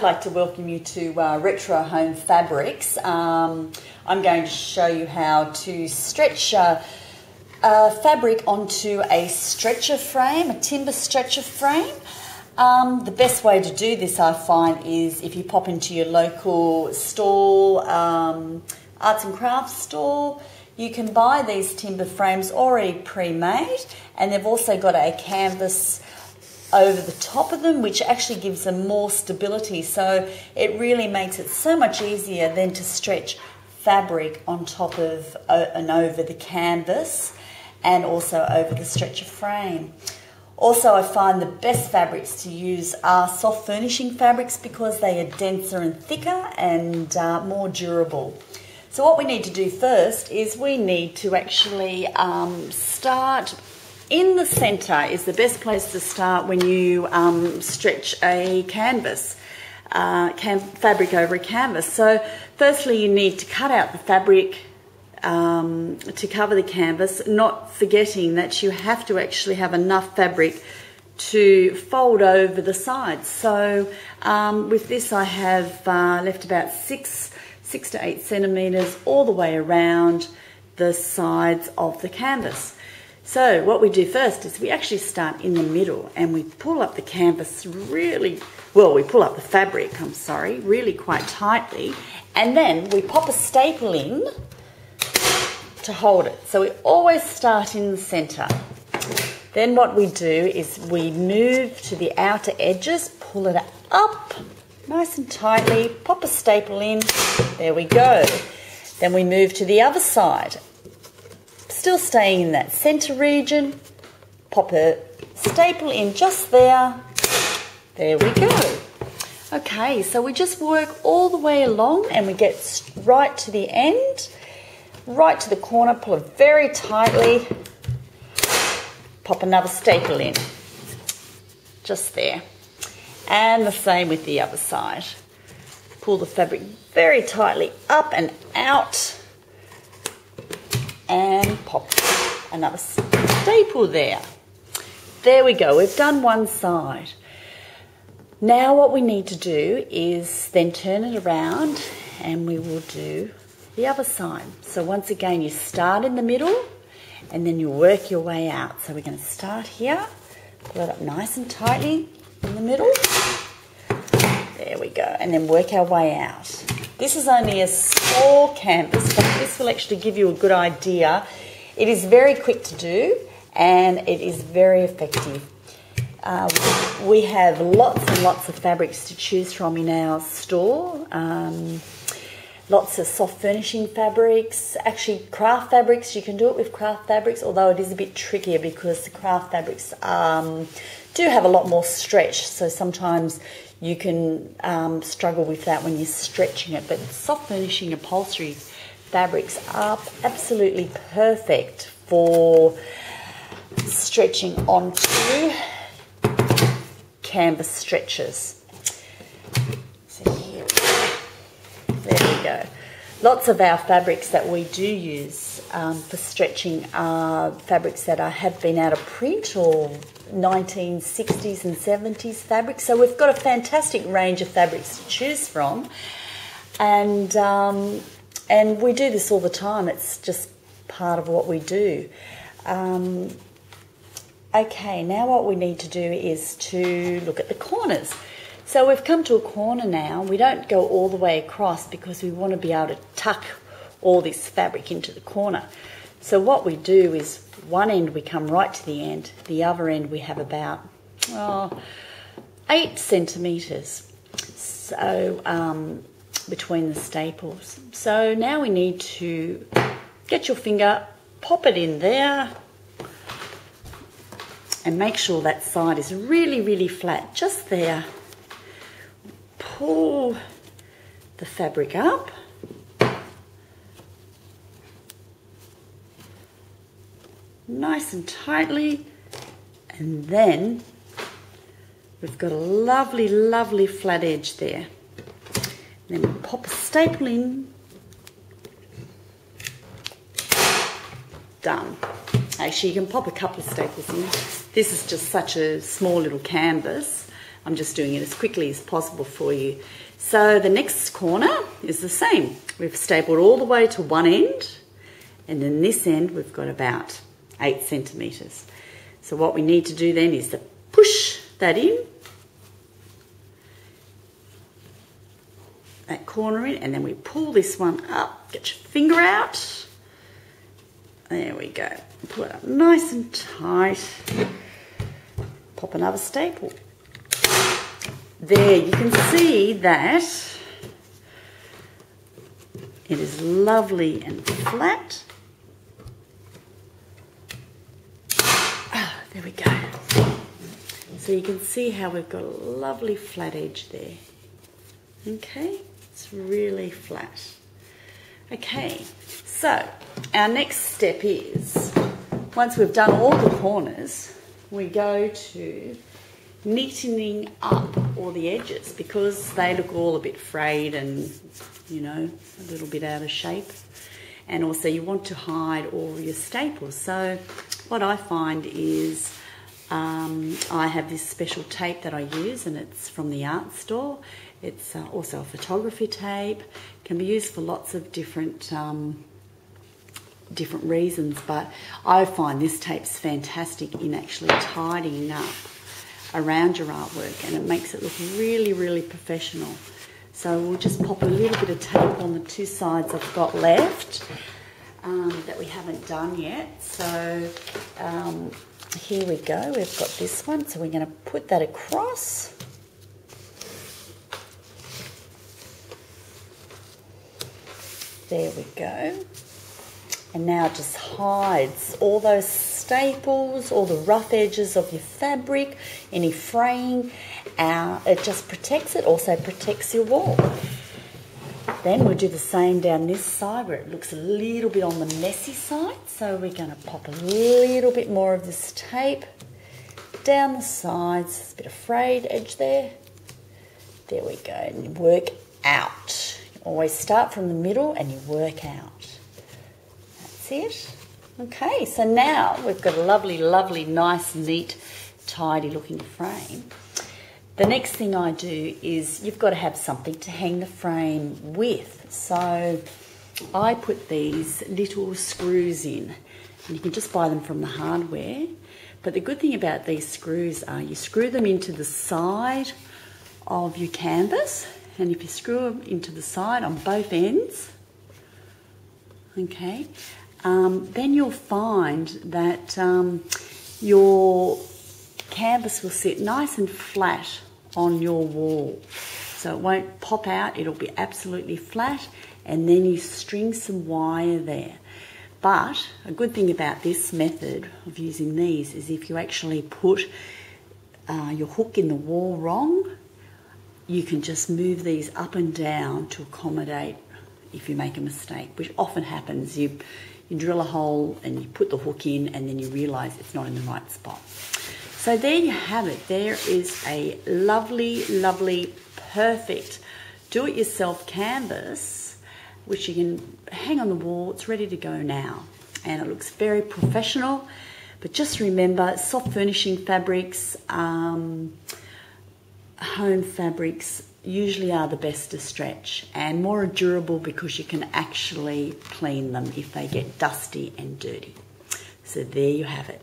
I'd like to welcome you to Retro Home Fabrics. I'm going to show you how to stretch fabric onto a stretcher frame, a timber stretcher frame. The best way to do this, I find, is if you pop into your local store, arts and crafts store. You can buy these timber frames already pre-made, and they've also got a canvas over the top of them, which actually gives them more stability. So it really makes it so much easier than to stretch fabric on top of and over the canvas and also over the stretcher frame. Also, I find the best fabrics to use are soft furnishing fabrics because they are denser and thicker and more durable. So what we need to do first is we need to actually start in the centre. Is the best place to start when you stretch a canvas, fabric over a canvas. So firstly you need to cut out the fabric to cover the canvas, not forgetting that you have to actually have enough fabric to fold over the sides. So with this I have left about 6 to 8 centimetres all the way around the sides of the canvas. So what we do first is we actually start in the middle and we pull up the canvas we pull up the fabric, really quite tightly, and then we pop a staple in to hold it. So we always start in the centre. Then what we do is we move to the outer edges, pull it up nice and tightly, pop a staple in, there we go. Then we move to the other side, still staying in that centre region, pop a staple in just there we go. Okay, so we just work all the way along and we get right to the end, right to the corner, pull it very tightly, pop another staple in, just there. And the same with the other side. Pull the fabric very tightly up and out and pop another staple there. There we go, we've done one side. Now what we need to do is then turn it around and we will do the other side. So once again, you start in the middle and then you work your way out. So we're going to start here, pull it up nice and tightly in the middle. There we go, and then work our way out. This is only a small canvas, but this will actually give you a good idea. It is very quick to do and it is very effective. We have lots and lots of fabrics to choose from in our store. Lots of soft furnishing fabrics, actually craft fabrics. You can do it with craft fabrics, although it is a bit trickier because the craft fabrics do have a lot more stretch, so sometimes you can struggle with that when you're stretching it. But soft furnishing upholstery fabrics are absolutely perfect for stretching onto canvas stretchers. So here we go. There we go. Lots of our fabrics that we do use for stretching are fabrics that have been out of print or 1960s and 70s fabrics. So we've got a fantastic range of fabrics to choose from, and we do this all the time. It's just part of what we do. Okay, now what we need to do is to look at the corners. So we've come to a corner now. We don't go all the way across because we want to be able to tuck all this fabric into the corner. So what we do is one end we come right to the end, the other end we have about 8 centimetres between the staples. So now we need to get your finger, pop it in there and make sure that side is really flat, just there. Pull the fabric up. Nice and tightly, and then we've got a lovely flat edge there. And then we pop a staple in. Done. Actually, you can pop a couple of staples in. This is just such a small little canvas. I'm just doing it as quickly as possible for you. So the next corner is the same. We've stapled all the way to one end, and then this end we've got about 8 centimetres. So what we need to do then is to push that in, that corner in, and then we pull this one up. Get your finger out. There we go. Pull it up nice and tight. Pop another staple. There, you can see that it is lovely and flat. There we go. So you can see how we've got a lovely flat edge there. Okay, it's really flat. Okay, so our next step is, once we've done all the corners, we go to neatening up all the edges, because they look all a bit frayed and, you know, a little bit out of shape. And also you want to hide all your staples. So what I find is I have this special tape that I use, and it's from the art store. It's also a photography tape. Can be used for lots of different reasons, but I find this tape's fantastic in actually tidying up around your artwork, and it makes it look really, really professional. So we'll just pop a little bit of tape on the 2 sides I've got left that we haven't done yet. So here we go, we've got this one, so we're going to put that across. There we go. And now it just hides all those staples, all the rough edges of your fabric, any fraying. It just protects it, also protects your wall. Then we'll do the same down this side where it looks a little bit on the messy side. So we're going to pop a little bit more of this tape down the sides. There's a bit of frayed edge there. There we go, and you work out. You always start from the middle and you work out. That's it. Okay, so now we've got a lovely, lovely, nice, neat, tidy looking frame. The next thing I do is you've got to have something to hang the frame with. So I put these little screws in, and you can just buy them from the hardware. But the good thing about these screws are you screw them into the side of your canvas, and if you screw them into the side on both ends, okay, then you'll find that your canvas will sit nice and flat on your wall. So it won't pop out, it'll be absolutely flat, and then you string some wire there. But a good thing about this method of using these is if you actually put your hook in the wall wrong, you can just move these up and down to accommodate if you make a mistake, which often happens. You drill a hole and you put the hook in, and then you realise it's not in the right spot. So there you have it. There is a lovely, lovely, perfect do-it-yourself canvas, which you can hang on the wall. It's ready to go now, and it looks very professional. But just remember, soft furnishing fabrics, home fabrics usually are the best to stretch and more durable, because you can actually clean them if they get dusty and dirty. So there you have it.